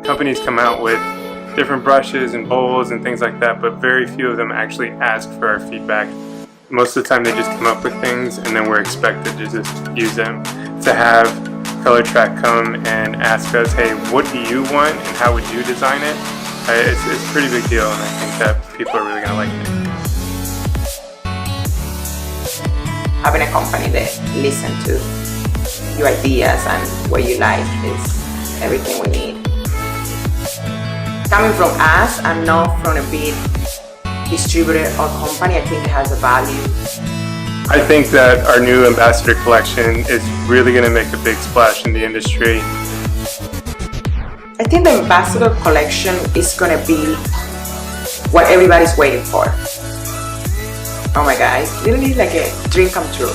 companies come out with different brushes and bowls and things like that, but very few of them actually ask for our feedback. Most of the time they just come up with things and then we're expected to just use them. To have Colortrak come and ask us, hey, what do you want and how would you design it? It's a pretty big deal, and I think that people are really going to like it. Having a company that listens to your ideas and what you like is everything we need. Coming from us and not from a big distributor or company, I think it has a value. I think that our new Ambassador collection is really going to make a big splash in the industry. I think the Ambassador collection is going to be what everybody's waiting for. Oh my God, it's literally like a dream come true.